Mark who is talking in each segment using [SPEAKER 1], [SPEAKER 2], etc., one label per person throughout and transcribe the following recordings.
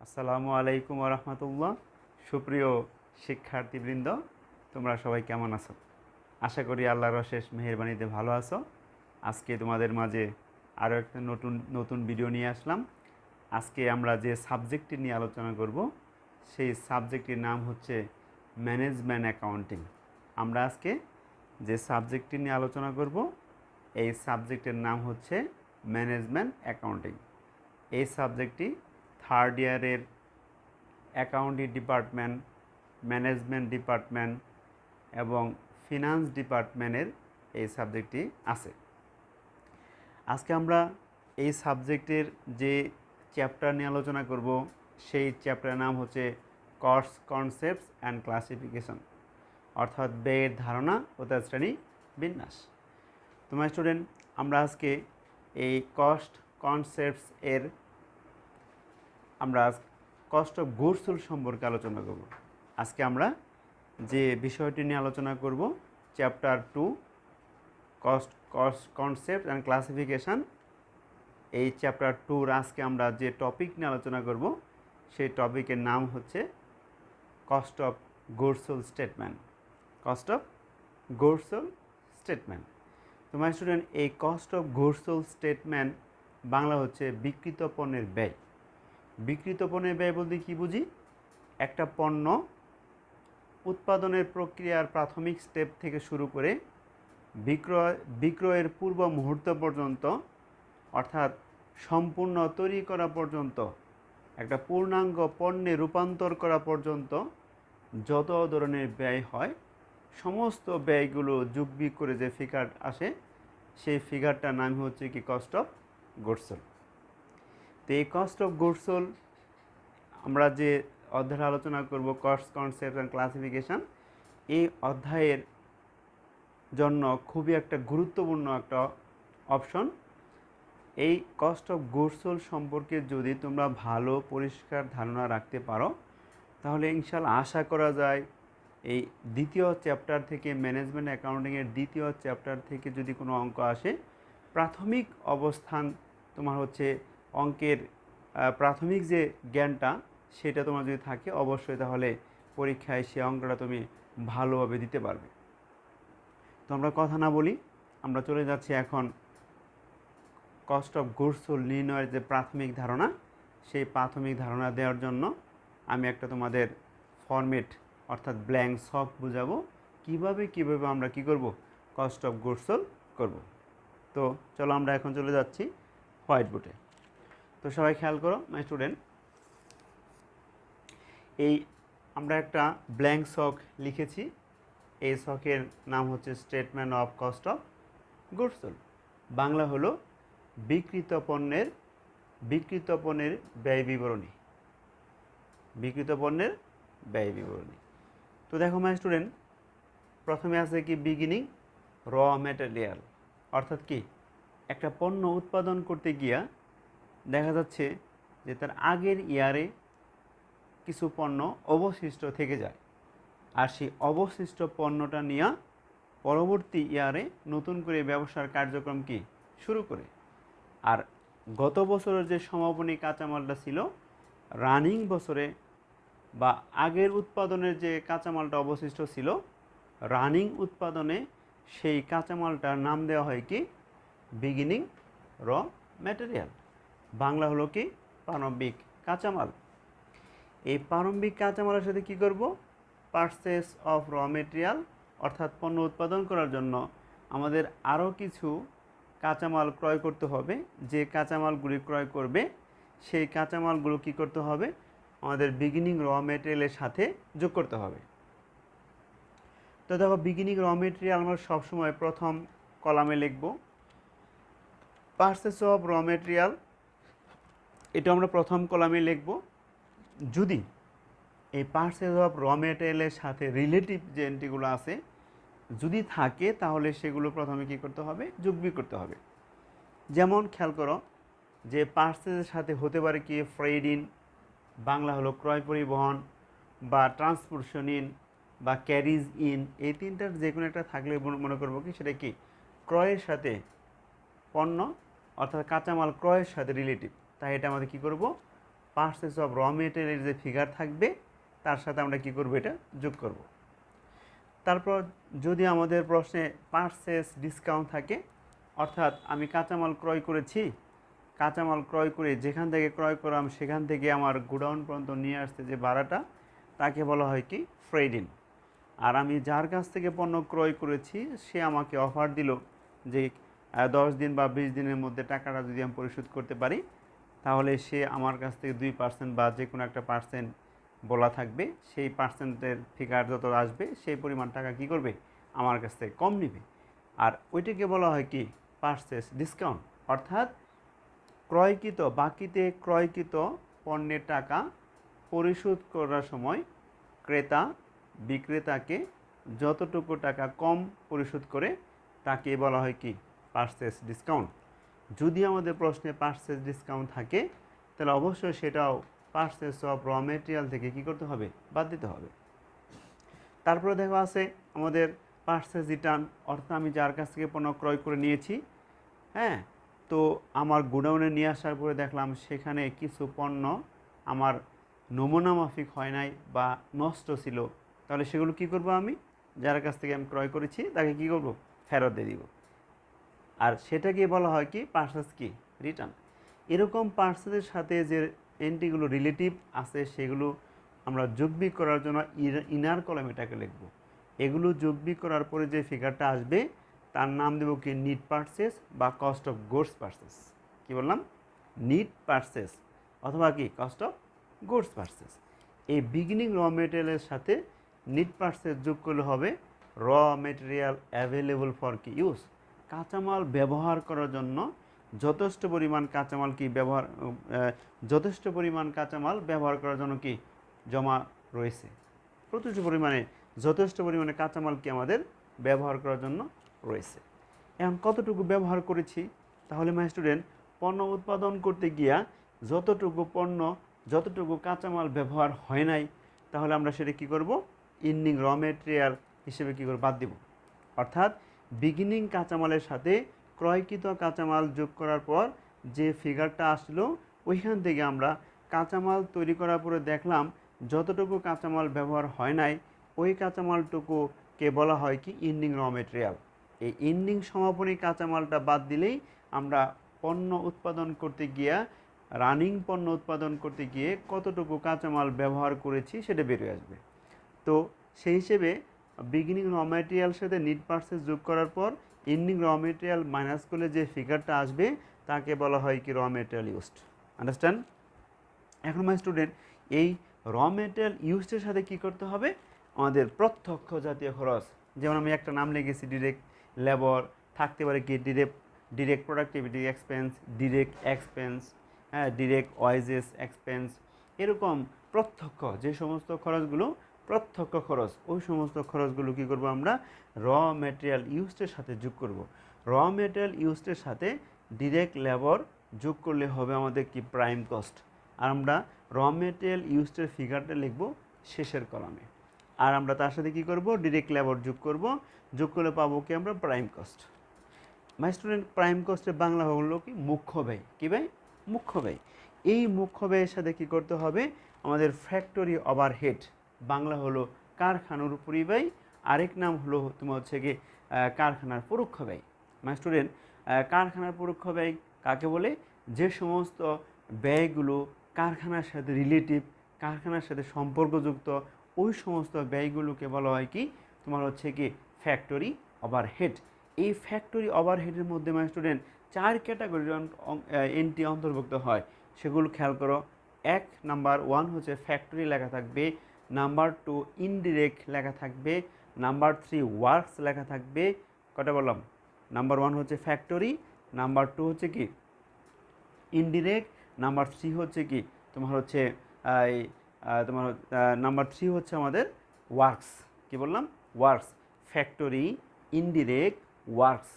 [SPEAKER 1] আসসালামু আলাইকুম রহমতুল্লাহ। সুপ্রিয় শিক্ষার্থীবৃন্দ, তোমরা সবাই কেমন আছো? আশা করি আল্লাহর অশেষ মেহেরবানিতে ভালো আছো। আজকে তোমাদের মাঝে আরও একটা নতুন ভিডিও নিয়ে আসলাম। আজকে আমরা যে সাবজেক্টটি নিয়ে আলোচনা করব সেই সাবজেক্টটির নাম হচ্ছে ম্যানেজমেন্ট অ্যাকাউন্টিং। আমরা আজকে যে সাবজেক্টটি নিয়ে আলোচনা করব এই সাবজেক্টের নাম হচ্ছে ম্যানেজমেন্ট অ্যাকাউন্টিং। এই সাবজেক্টটি থার্ড ইয়ারের অ্যাকাউন্টিং ডিপার্টমেন্ট, ম্যানেজমেন্ট ডিপার্টমেন্ট এবং ফিনান্স ডিপার্টমেন্টের এই সাবজেক্টটি আছে। আজকে আমরা এই সাবজেক্টের যে চ্যাপ্টার নিয়ে আলোচনা করব সেই চ্যাপ্টারের নাম হচ্ছে কস্ট কনসেপ্টস অ্যান্ড ক্লাসিফিকেশন, অর্থাৎ ব্যয়ের ধারণা ও তার শ্রেণী বিন্যাস। তোমার স্টুডেন্ট, আমরা আজকে এই কস্ট কনসেপ্টস এর আমরা কস্ট অফ গুডস সোল্ড সম্পর্কে আলোচনা করব। আজকে আমরা যে বিষয়টি নিয়ে আলোচনা করব chapter 2 cost concept and classification. এই চ্যাপ্টার 2 আজকে আমরা যে টপিক নিয়ে আলোচনা করব সেই টপিকের নাম হচ্ছে cost of goods sold statement. Cost of goods sold statement. তোমার স্টুডেন্ট, এই cost of goods sold statement Bangla হচ্ছে বিক্রিত পণ্যের ব্যয়। বিক্রিত পণ্যের ব্যয় বলতে কী বুঝি? একটা পণ্য উৎপাদনের প্রক্রিয়ার প্রাথমিক স্টেপ থেকে শুরু করে বিক্রয়ের পূর্ব মুহূর্ত পর্যন্ত, অর্থাৎ সম্পূর্ণ তৈরি করা পর্যন্ত, একটা পূর্ণাঙ্গ পণ্যে রূপান্তর করা পর্যন্ত যত ধরনের ব্যয় হয় সমস্ত ব্যয়গুলো যোগ বিয়োগ করে যে ফিগার আসে সেই ফিগারটার নাম হচ্ছে কি কস্ট অফ গুডস সোল্ড। তো এই কস্ট অফ গুডস সোল্ড আমরা যে অধ্যায়ে আলোচনা করব কস্ট কনসেপ্ট অ্যান্ড ক্লাসিফিকেশান, এই অধ্যায়ের জন্য খুবই একটা গুরুত্বপূর্ণ একটা অপশন। এই কস্ট অফ গুডস সোল্ড সম্পর্কে যদি তোমরা ভালো পরিষ্কার ধারণা রাখতে পারো তাহলে ইনশাআল্লাহ আশা করা যায় এই দ্বিতীয় চ্যাপ্টার থেকে, ম্যানেজমেন্ট অ্যাকাউন্টিংয়ের দ্বিতীয় চ্যাপ্টার থেকে যদি কোনো অঙ্ক আসে, প্রাথমিক অবস্থান তোমার হচ্ছে অঙ্কের প্রাথমিক যে জ্ঞানটা সেটা তোমার যদি থাকে অবশ্যই তাহলে পরীক্ষায় সে অঙ্কটা তুমি ভালোভাবে দিতে পারবে। তো আমরা কথা না বলি, আমরা চলে যাচ্ছি এখন কস্ট অফ গুডস সোল্ড নির্ণয়ের যে প্রাথমিক ধারণা, সেই প্রাথমিক ধারণা দেওয়ার জন্য আমি একটা তোমাদের ফরম্যাট অর্থাৎ ব্ল্যাঙ্ক সফট বুঝাবো কিভাবে আমরা কি করব, কস্ট অফ গুডস সোল্ড করব। তো চলো আমরা এখন চলে যাচ্ছি হোয়াইট বোর্ডে। তো সবাই খেয়াল করো মাই স্টুডেন্ট, এই আমরা একটা ব্ল্যাঙ্ক ছক লিখেছি। এই ছকের নাম হচ্ছে statement of cost of goods sold. Bangla হলো বিক্রিত পণ্যের ব্যয় বিবরণী। বিক্রিত পণ্যের ব্যয় বিবরণী। তো দেখো মাই স্টুডেন্ট, প্রথমে আছে কি বিগিনিং র ম্যাটেরিয়াল, অর্থাৎ কি একটা পণ্য উৎপাদন করতে গিয়া দেখা যাচ্ছে যে তার আগের ইয়ারে কিছু পণ্য অবশিষ্ট থেকে যায়, আর সেই অবশিষ্ট পণ্যটা নিয়ে পরবর্তী ইয়ারে নতুন করে ব্যবসার কার্যক্রম কি শুরু করে। আর গত বছরের যে সমাপনী কাঁচামালটা ছিল রানিং বছরে বা আগের উৎপাদনের যে কাঁচামালটা অবশিষ্ট ছিল রানিং উৎপাদনে, সেই কাঁচামালটার নাম দেওয়া হয় কি বিগিনিং র ম্যাটেরিয়াল। বাংলা হলো কি প্রারম্ভিক কাঁচামাল। এই প্রারম্ভিক কাঁচামালের সাথে কি করব, পারচেস অফ র মেটেরিয়াল, অর্থাৎ পণ্য উৎপাদন করার জন্য আমাদের আরও কিছু কাঁচামাল ক্রয় করতে হবে। যে কাঁচামালগুলি ক্রয় করবে সেই কাঁচামালগুলো কি করতে হবে, আমাদের বিগিনিং র মেটেরিয়ালের সাথে যোগ করতে হবে। তো দেখো, বিগিনিং র মেটেরিয়াল আমরা সবসময় প্রথম কলামে লিখব। পারচেস অফ র মেটেরিয়াল এটা আমরা প্রথম কলামে লিখব। যদি এই পারচেস অফ র মেটেরিয়ালের সাথে রিলেটিভ যে এন্ট্রিগুলো আছে যদি থাকে তাহলে সেগুলো প্রথমে কী করতে হবে, যোগ বিয়োগ করতে হবে। যেমন খেয়াল করো যে পারচেসের সাথে হতে পারে কি ফ্রেড ইন, বাংলা হলো ক্রয় পরিবহন, বা ট্রান্সপোর্টেশন ইন বা ক্যারিজ ইন। এই তিনটার যে কোনো একটা থাকলে মনে করবো কি সেটা কি ক্রয়ের সাথে পণ্য, অর্থাৎ কাঁচামাল ক্রয়ের সাথে রিলেটিভ, তাই এটা আমাদের কী করব পারচেস অফ র মেটেরিয়ালের যে ফিগার থাকবে তার সাথে আমরা কি করব, এটা যোগ করব। তারপর যদি আমাদের প্রশ্নে পারচেস ডিসকাউন্ট থাকে, অর্থাৎ আমি কাঁচামাল ক্রয় করেছি, কাঁচামাল ক্রয় করে যেখান থেকে ক্রয় করলাম সেখান থেকে আমার গোডাউন পর্যন্ত নিয়ে আসতে যে ভাড়াটা, তাকে বলা হয় কি ফ্রেড ইন। আর আমি যার কাছ থেকে পণ্য ক্রয় করেছি সে আমাকে অফার দিল যে 10 দিন বা 20 দিনের মধ্যে টাকাটা যদি আমি পরিশোধ করতে পারি, তাহলে সে আমার কাছ থেকে 2% বা যে কোনো একটা পার্সেন্ট বলা থাকবে, সেই পার্সেন্টের ফিগার যত আসবে সেই পরিমাণ টাকা কি করবে, আমার কাছ থেকে কম নেবে। আর ওইটাকে বলা হয় কি পারচেস ডিসকাউন্ট। অর্থাৎ ক্রয়কৃত বাকিতে ক্রয়কৃত পণ্যের টাকা পরিশোধ করার সময় ক্রেতা বিক্রেতাকে যতটুকু টাকা কম পরিশোধ করে তাকে বলা হয় কি পারচেস ডিসকাউন্ট। যদি আমাদের প্রশ্নে পারচেস ডিসকাউন্ট থাকে তাহলে অবশ্যই সেটাও পারচেস অফ র মেটেরিয়াল থেকে কি করতে হবে, বাদ দিতে হবে। তারপরে দেখা আছে আমাদের পারচেস রিটার্ন, অর্থাৎ আমি যার কাছ থেকে পণ্য ক্রয় করে নিয়েছি, হ্যাঁ, তো আমার গোডাউনে নিয়ে আসার পরে দেখলাম সেখানে কিছু পণ্য আমার নমুনা মাফিক হয় নাই বা নষ্ট ছিল, তাহলে সেগুলো কি করব, আমি যার কাছ থেকে আমি ক্রয় করেছি তাকে কি করব, ফেরত দিয়ে দিব। আর সেটাকে বলা হয় কি পারচেস কি রিটার্ন। এরকম পারচেসের সাথে যে এন্ট্রিগুলো রিলেটিভ আছে সেগুলো আমরা যোগবিয়োগ করার জন্য ইনার কলাম এটাকে লিখব। এগুলো যোগবিয়োগ করার পরে যে ফিগারটা আসবে তার নাম দেব কি নিট পারচেস বা কস্ট অফ গুডস পারচেস। কি বললাম, নিট পারচেস অথবা কি কস্ট অফ গুডস পারচেস। এই বিগিনিং র মেটেরিয়ালের সাথে নিট পারচেস যোগ করলে হবে র মেটেরিয়াল অ্যাভেলেবল ফর কি ইউজ, কাঁচামাল ব্যবহার করার জন্য যথেষ্ট পরিমাণ কাঁচামাল কি ব্যবহার, যথেষ্ট পরিমাণ কাঁচামাল ব্যবহার করার জন্য কি জমা রয়েছে, প্রচুর পরিমাণে যথেষ্ট পরিমাণে কাঁচামাল কি আমাদের ব্যবহার করার জন্য রয়েছে। এখন কতটুকু ব্যবহার করেছি, তাহলে মাই স্টুডেন্ট পণ্য উৎপাদন করতে গিয়া যতটুকু কাঁচামাল ব্যবহার হয় নাই, তাহলে আমরা সেটা কি করব, ইন্ডিং র মেটেরিয়াল হিসেবে কি করে বাদ দিব। অর্থাৎ বিগিনিং কাঁচামালের সাথে ক্রয়কৃত কাঁচামাল যোগ করার পর যে ফিগারটা আসলো ওইখান থেকে আমরা কাঁচামাল তৈরি করার পরে দেখলাম যতটুকু কাঁচামাল ব্যবহার হয় নাই, ওই কাঁচামালটুকুকে বলা হয় কি ইন্ডিং র মেটেরিয়াল। এই ইন্ডিং সমাপনী কাঁচামালটা বাদ দিলেই আমরা পণ্য উৎপাদন করতে গিয়া রানিং পণ্য উৎপাদন করতে গিয়ে কতটুকু কাঁচামাল ব্যবহার করেছি সেটা বেরিয়ে আসবে। তো সেই হিসেবে বিগিনিং র মেটেরিয়াল সাথে নিট পারচেস যোগ করার পর এন্ডিং র মেটেরিয়াল মাইনাস করলে যে ফিগারটা আসবে তাকে বলা হয় কি র মেটেরিয়াল ইউজড। আন্ডারস্ট্যান্ড? এখন মাই স্টুডেন্ট এই র মেটেরিয়াল ইউজডের সাথে কি করতে হবে, আমাদের প্রত্যক্ষ জাতীয় খরচ, যেমন আমি একটা নাম লিখেছি ডিরেক্ট লেবার, থাকতে পারে কি direct productivity expense, direct expense, হ্যাঁ, ডিরেক্ট ওয়াইজেস এক্সপেন্স, এরকম প্রত্যক্ষ যে সমস্ত খরচগুলো প্রত্যক্ষ খরচ, ওই সমস্ত খরচগুলো কী করব, আমরা র মেটেরিয়াল ইউজডের সাথে যোগ করব। র মেটেরিয়াল ইউজডের সাথে ডিরেক্ট লেবার যোগ করলে হবে আমাদের কি প্রাইম কস্ট। আর আমরা র মেটেরিয়াল ইউজডের ফিগারটা লিখব শেষের কলামে। আর আমরা তার সাথে কি করব, ডিরেক্ট লেবার যোগ করব, যোগ করলে পাবো কি আমরা prime cost. My student prime কস্টের বাংলা হলো কি মুখ্য ব্যয়। কী ব্যয়? মুখ্য ব্যয়। এই মুখ্য ব্যয়ের সাথে কী করতে হবে, আমাদের ফ্যাক্টরি ওভারহেড, বাংলা হলো কারখানার পরিব্যয়, আরেক নাম হলো তোমার হচ্ছে কি কারখানার পরোক্ষ ব্যয়। মাই স্টুডেন্ট কারখানার পরোক্ষ ব্যয় কাকে বলে, যে সমস্ত ব্যয়গুলো কারখানার সাথে রিলেটিভ, কারখানার সাথে সম্পর্কযুক্ত, ওই সমস্ত ব্যয়গুলোকে বলা হয় কি তোমার হচ্ছে কি ফ্যাক্টরি ওভারহেড। এই ফ্যাক্টরি ওভারহেডের মধ্যে মাই স্টুডেন্ট 4 ক্যাটাগরির এন্ট্রি অন্তর্ভুক্ত হয়, সেগুলো খেয়াল করো। নাম্বার 1 হচ্ছে ফ্যাক্টরি লেখা থাকবে, নাম্বার 2 ইনডিরেক্ট লেখা থাকবে, নাম্বার 3 ওয়ার্কস লেখা থাকবে। কটা বললাম? নাম্বার 1 হচ্ছে ফ্যাক্টরি, নাম্বার 2 হচ্ছে কি ইনডিরেক্ট, নাম্বার 3 হচ্ছে কি তোমার হচ্ছে তোমার নাম্বার 3 হচ্ছে আমাদের ওয়ার্কস। কি বললাম? Works, factory, indirect, works.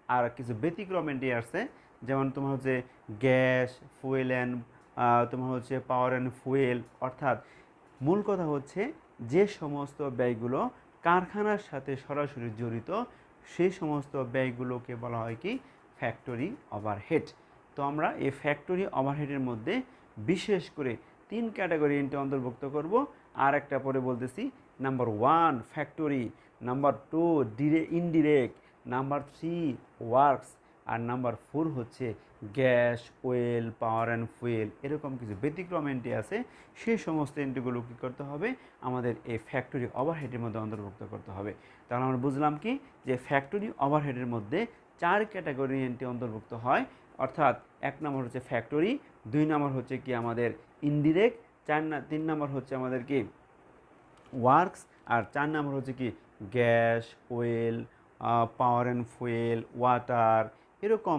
[SPEAKER 1] আর কিছু ব্যতিক্রম এন্ট্রি আছে, যেমন তোমার হচ্ছে গ্যাস, ফুয়েল অ্যান্ড তোমার হচ্ছে পাওয়ার অ্যান্ড ফুয়েল। অর্থাৎ মূল কথা হচ্ছে যে সমস্ত ব্যয়গুলো কারখানার সাথে সরাসরি জড়িত সেই সমস্ত ব্যয়গুলোকে বলা হয় কি ফ্যাক্টরি ওভারহেড। তো আমরা এই ফ্যাক্টরি ওভারহেডের মধ্যে বিশেষ করে 3 ক্যাটাগরি এন্ট্রি অন্তর্ভুক্ত করব। আর একটা পরে বলতেছি, number 1 factory, number 2 indirect, number 3 works, আর নাম্বার 4 হচ্ছে gas, oil, power and fuel. এরকম কিছু ব্যতিক্রম এন্ট্রি আছে, সেই সমস্ত এন্ট্রিগুলো কী করতে হবে, আমাদের এই ফ্যাক্টরি ওভারহেডের মধ্যে অন্তর্ভুক্ত করতে হবে। তাহলে আমরা বুঝলাম কি, যে ফ্যাক্টরি ওভারহেডের মধ্যে 4 ক্যাটাগরি এন্ট্রি অন্তর্ভুক্ত হয়, অর্থাৎ 1 নম্বর হচ্ছে ফ্যাক্টরি, 2 নম্বর হচ্ছে কি আমাদের ইনডিরেক্ট, 3 নম্বর হচ্ছে আমাদের কি ওয়ার্কস, আর 4 নম্বর হচ্ছে কি gas, oil, power and fuel, water, এরকম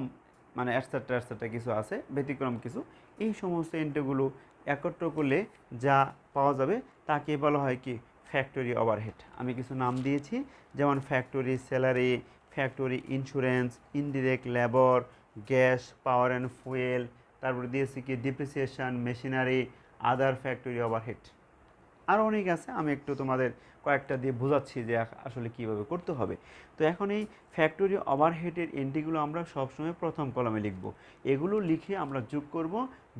[SPEAKER 1] মানে এটসেট্রা এটসেট্রা কিছু আছে, ব্যতিক্রম কিছু। এই সমস্ত এন্ট্রিগুলো একত্র করলে যা পাওয়া যাবে তাকে বলা হয় কি ফ্যাক্টরি ওভারহেড। আমি কিছু নাম দিয়েছি, যেমন factory salary, factory insurance, indirect labour, gas, power and fuel, তারপরে দিয়েছি কি ডিপ্রিসিয়েশন, মেশিনারি, আদার ফ্যাক্টরি ওভারহেড। আরও অনেক আছে, আমি একটু তোমাদের কয়েকটা দিয়ে বোঝাচ্ছি যে আসলে কীভাবে করতে হবে। তো এখন এই ফ্যাক্টরি ওভারহেডের এন্ট্রিগুলো আমরা সবসময় প্রথম কলামে লিখব। এগুলো লিখে আমরা যোগ করব,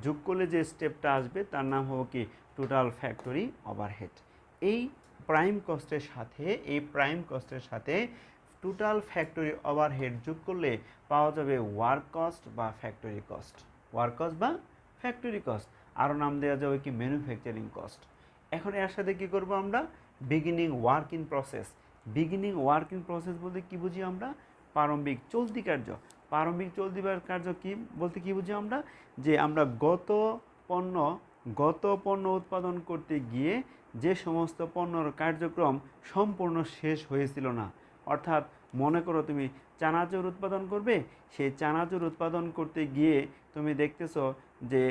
[SPEAKER 1] যোগ করলে যে স্টেপটা আসবে তার নাম হবে কি টোটাল ফ্যাক্টরি ওভারহেড। এই প্রাইম কস্টের সাথে টোটাল ফ্যাক্টরি ওভারহেড যোগ করলে পাওয়া যাবে ওয়ার্ক কস্ট বা ফ্যাক্টরি কস্ট, ওয়ার্ক কস্ট বা ফ্যাক্টরি কস্ট। আরও নাম দেওয়া যাবে কি ম্যানুফ্যাকচারিং কস্ট। এখন এর সাথে কী করব আমরা, beginning working process. Beginning working process বলতে কী বুঝি আমরা, প্রারম্ভিক চলতি কার্য। প্রারম্ভিক চলতি কার্য কী বলতে কী বুঝি আমরা, যে আমরা গত পণ্য উৎপাদন করতে গিয়ে যে সমস্ত পণ্যর কার্যক্রম সম্পূর্ণ শেষ হয়েছিল না। অর্থাৎ মনে করো তুমি চানাচুর উৎপাদন করবে, সেই চানাচুর উৎপাদন করতে গিয়ে তুমি দেখতেছো যে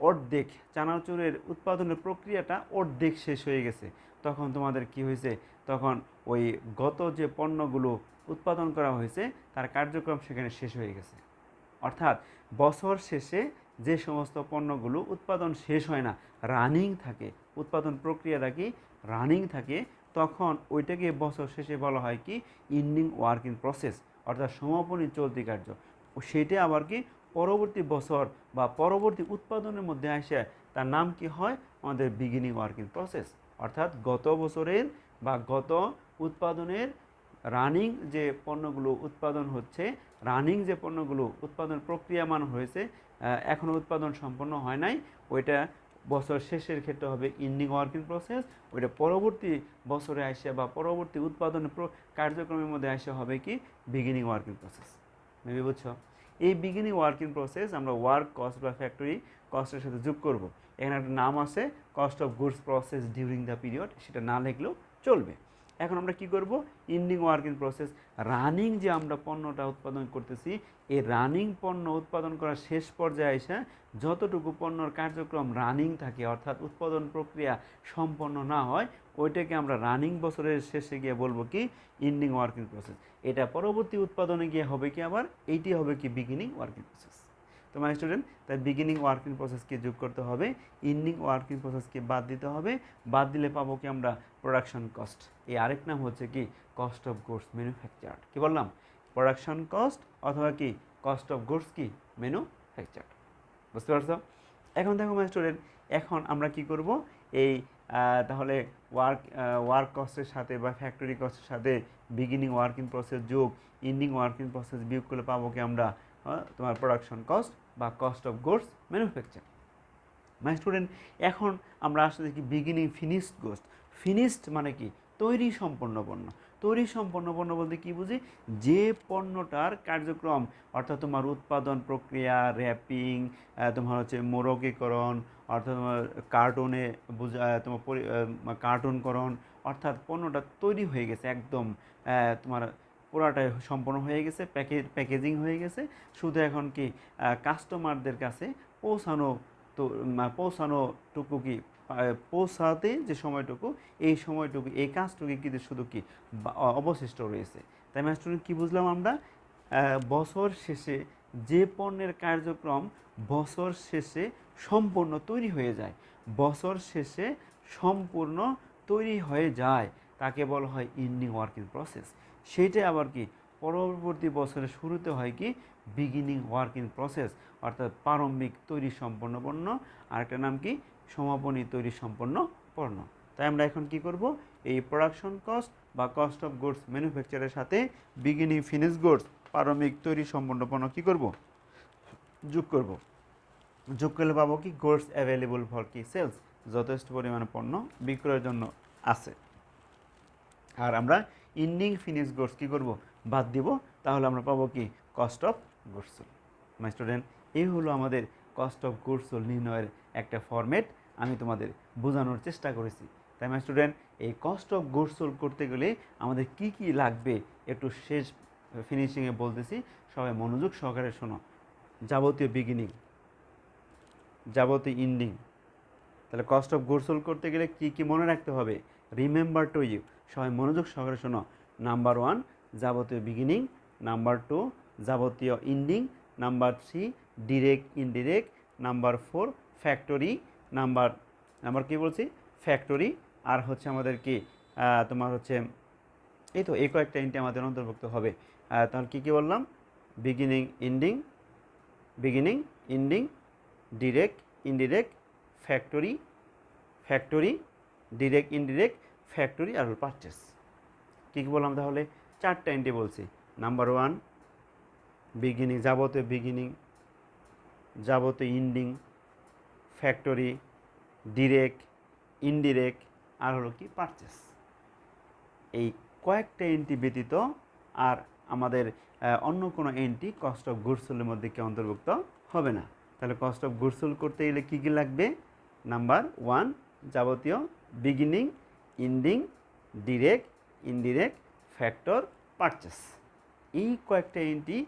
[SPEAKER 1] অর্ধেক চানাচুরের উৎপাদনের প্রক্রিয়াটা অর্ধেক শেষ হয়ে গেছে। তখন তোমাদের কি হয়েছে, তখন ওই গত যে পণ্যগুলো উৎপাদন করা হয়েছে তার কার্যক্রম সেখানে শেষ হয়ে গেছে। অর্থাৎ বছর শেষে যে সমস্ত পণ্যগুলো উৎপাদন শেষ হয় না, রানিং থাকে, উৎপাদন প্রক্রিয়াটা কি রানিং থাকে, তখন ওইটাকে বছর শেষে বলা হয় কি ইন্ডিং ওয়ার্কিং প্রসেস, অর্থাৎ সমাপনী চলতি কার্য। সেইটা আবার কি পরবর্তী বছর বা পরবর্তী উৎপাদনের মধ্যে আসে তার নাম কি হয়, আমাদের বিগিনিং ওয়ার্কিং প্রসেস। অর্থাৎ গত বছরের বা গত উৎপাদনের রানিং যে পণ্যগুলো উৎপাদন হচ্ছে, রানিং যে পণ্যগুলো উৎপাদন প্রক্রিয়ামান হয়েছে, এখনও উৎপাদন সম্পন্ন হয় নাই, ওইটা বছর শেষের ক্ষেত্রে হবে ইন্ডিং ওয়ার্কিং প্রসেস। ওইটা পরবর্তী বছরে আসে বা পরবর্তী উৎপাদন কার্যক্রমের মধ্যে আসে হবে কি বিগিনিং ওয়ার্কিং প্রসেস। মেবি বুঝছো? এই বিগিনিং ওয়ার্কিং প্রসেস আমরা ওয়ার্ক কস্ট বা ফ্যাক্টরি কস্টের সাথে যোগ করব। এখানে একটা নাম আছে cost of goods process during the period, সেটা না লিখলেও চলবে। এখন আমরা কি করব, ইন্ডিং ওয়ার্কিং প্রসেস, রানিং যে আমরা পণ্যটা উৎপাদন করতেছি, এই রানিং পণ্য উৎপাদন করার শেষ পর্যায়ে এসে যতটুকু পণ্যর কার্যক্রম রানিং থাকে, অর্থাৎ উৎপাদন প্রক্রিয়া সম্পন্ন না হয়, ওইটাকে আমরা রানিং বছরের শেষে গিয়ে বলবো কি ইন্ডিং ওয়ার্কিং প্রসেস। এটা পরবর্তী উৎপাদনে গিয়ে হবে কি আবার এইটি হবে কি বিগিনিং ওয়ার্কিং প্রসেস। তো মাই স্টুডেন্ট, তাই বিগিনিং ওয়ার্কিং প্রসেসকে যোগ করতে হবে, ইন্ডিং ওয়ার্কিং প্রসেসকে বাদ দিতে হবে, বাদ দিলে পাবো কি আমরা প্রোডাকশন কস্ট। এই আরেক নাম হচ্ছে কি কস্ট অফ গুডস ম্যানুফ্যাকচার্ড। কি বললাম, প্রোডাকশন কস্ট অথবা কি কস্ট অফ গুডস কি ম্যানুফ্যাকচার্ড। বুঝতে পারছো? এখন দেখো মাই স্টুডেন্ট, এখন আমরা কি করব, এই তাহলে ওয়ার্ক কস্টের সাথে বা ফ্যাক্টরি কস্টের সাথে বিগিনিং ওয়ার্কিং প্রসেস যোগ ইন্ডিং ওয়ার্কিং প্রসেস বিয়োগ করলে পাবো কি আমরা তোমার প্রোডাকশন কস্ট বা cost of goods manufacture. My student, এখন আমরা আসলে কি বিগিনিং ফিনিশড গুডস। ফিনিশড মানে কি তৈরি সম্পন্ন পণ্য। তৈরি সম্পন্ন পণ্য বলতে কী বুঝি, যে পণ্যটার কার্যক্রম অর্থাৎ তোমার উৎপাদন প্রক্রিয়া, র্যাপিং, তোমার হচ্ছে মোড়কীকরণ, অর্থাৎ তোমার কার্টুনে তোমার কার্টুনকরণ, অর্থাৎ পণ্যটা তৈরি হয়ে গেছে একদম, তোমার পুরাটাই সম্পন্ন হয়ে গেছে, প্যাকেজিং হয়ে গেছে, শুধু এখন কি কাস্টমারদের কাছে পৌঁছানোটুকু কি পৌঁছাতে যে সময়টুকু, এই সময়টুকু এই কাজটুকু কিন্তু শুধু কি অবশিষ্ট রয়েছে। তাই স্টুডেন্ট কী বুঝলাম আমরা, বছর শেষে যে পণ্যের কার্যক্রম বছর শেষে সম্পূর্ণ তৈরি হয়ে যায়, বছর শেষে সম্পূর্ণ তৈরি হয়ে যায় তাকে বলা হয় ইন্ডিং ওয়ার্কিং প্রসেস। সেইটা আবার কি পরবর্তী বছরের শুরুতে হয় কি বিগিনিং ওয়ার্ক ইন প্রসেস অর্থাৎ প্রারম্ভিক তৈরি সম্পন্ন পণ্য, আরেকটা নাম কি সমাপনী তৈরি সম্পন্ন পণ্য। তাই আমরা এখন কি করব, এই প্রোডাকশন কস্ট বা কস্ট অফ গুডস ম্যানুফ্যাকচারের সাথে বিগিনিং ফিনিশ গুডস প্রারম্ভিক তৈরি সম্পন্ন পণ্য কী করব, যোগ করব। যোগ করলে পাবো কি গুডস অ্যাভেলেবল ফর কি সেলস, যথেষ্ট পরিমাণে পণ্য বিক্রয়ের জন্য আছে। আর আমরা ইন্ডিং ফিনিশ গুডস কী করব, বাদ দিব, তাহলে আমরা পাবো কি cost of goods sold. My student, এই হলো আমাদের কস্ট অফ গুডস সোল্ড নির্ণয়ের একটা ফরম্যাট, আমি তোমাদের বোঝানোর চেষ্টা করেছি। তাই মাই স্টুডেন্ট, এই কস্ট অফ গুডস সোল্ড করতে গেলে আমাদের কি কি লাগবে একটু শেষ ফিনিশিংয়ে বলতেছি, সবাই মনোযোগ সহকারে শোনো। যাবতীয় বিগিনিং, যাবতীয় ইন্ডিং, তাহলে কস্ট অফ গুডস সোল্ড করতে গেলে কি কি মনে রাখতে হবে, রিমেম্বার টু ইউ, সবাই মনোযোগ সহকারে শোনো। নাম্বার 1 যাবতীয় বিগিনিং, নাম্বার 2 যাবতীয় ending, number 3 direct indirect, number 4 factory, number কি বলছি ফ্যাক্টরি, আর হচ্ছে আমাদের কি তোমার হচ্ছে এই তো এই কয়েকটা ইন্টি আমাদের অন্তর্ভুক্ত হবে। তাহলে কী কী বললাম, beginning ending, direct indirect, factory, direct indirect, factory আর পারচেস। কী কী বললাম তাহলে, 4টা এন্ট্রি বলছি। নাম্বার 1 বিগিনিং, যাবতীয় ইন্ডিং, ফ্যাক্টরি, ডিরেক্ট ইনডিরেক্ট, আর হলো কি পারচেস। এই কয়েকটা এন্ট্রি ব্যতীত আর আমাদের অন্য কোনো এন্ট্রি কস্ট অফ গুডস সোল্ডের মধ্যে কি অন্তর্ভুক্ত হবে না। তাহলে কস্ট অফ গুডস সোল্ড করতে গেলে কী কী লাগবে, নাম্বার 1 যাবতীয় beginning, ending, direct indirect, factor, purchase. এই কয়েকটা এন্ট্রি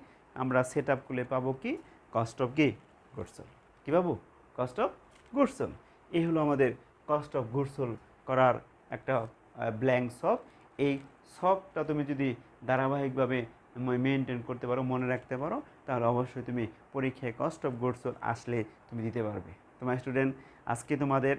[SPEAKER 1] আমরা সেট আপ করলে পাবো কি কস্ট অফ কি গুডস সোল্ড। কী পাবো, কস্ট অফ গুডস সোল্ড। এই হলো আমাদের কস্ট অফ গুডস সোল্ড করার একটা ব্ল্যাঙ্ক শখ। এই শখটা তুমি যদি ধারাবাহিকভাবে মেনটেন করতে পারো, মনে রাখতে পারো, তাহলে অবশ্যই তুমি পরীক্ষায় কস্ট অফ গুডস সোল্ড আসলে তুমি দিতে পারবে। তোমার স্টুডেন্ট, আজকে তোমাদের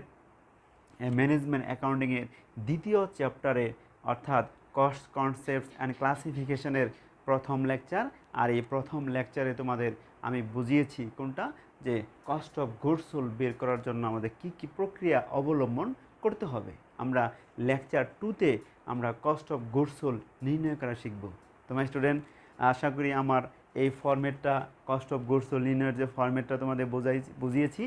[SPEAKER 1] ম্যানেজমেন্ট অ্যাকাউন্টিংয়ের দ্বিতীয় চ্যাপ্টারে অর্থাৎ কস্ট কনসেপ্টস অ্যান্ড ক্লাসিফিকেশনের প্রথম লেকচার। আর এই প্রথম লেকচারে তোমাদের আমি বুঝিয়েছি কোনটা, যে কস্ট অফ গুডস সোল্ড বের করার জন্য আমাদের কি কি প্রক্রিয়া অবলম্বন করতে হবে। আমরা লেকচার 2তে আমরা কস্ট অফ গুডস সোল্ড নির্ণয় করা শিখব। তোমার স্টুডেন্ট, আশা করি আমার এই ফরম্যাটটা কস্ট অফ গুডস সোল্ড নির্ণয়ের যে ফরম্যাটটা তোমাদের বুঝিয়েছি,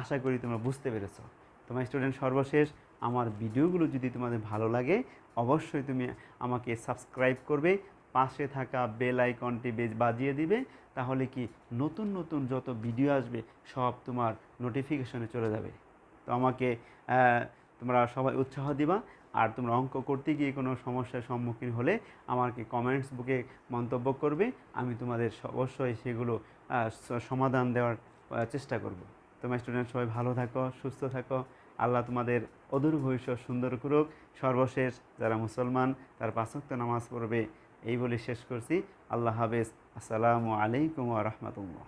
[SPEAKER 1] আশা করি তোমরা বুঝতে পেরেছো। তোমার স্টুডেন্ট, সর্বশেষ আমার ভিডিওগুলো যদি তোমাদের ভালো লাগে অবশ্যই তুমি আমাকে সাবস্ক্রাইব করবে, পাশে থাকা বেল আইকনটি বাজিয়ে দিবে, তাহলে কি নতুন নতুন যত ভিডিও আসবে সব তোমার নোটিফিকেশনে চলে যাবে। তো আমাকে তোমরা সবাই উৎসাহ দিবা। আর তোমরা অঙ্ক করতে গিয়ে কোনো সমস্যার সম্মুখীন হলে আমাকে কমেন্টস বুকে মন্তব্য করবে, আমি তোমাদের অবশ্যই সেগুলো সমাধান দেওয়ার চেষ্টা করব। তোমার স্টুডেন্ট, সবাই ভালো থাকো, সুস্থ থাকো, আল্লাহ তোমাদের অদূর ভবিষ্যৎ সুন্দর করুক। সর্বশেষ যারা মুসলমান তার 5 ওয়াক্ত নামাজ পড়বে, এই বলে শেষ করছি। আল্লাহ হাফেজ, আসসালামু আলাইকুম ওয়া রাহমাতুল্লাহ।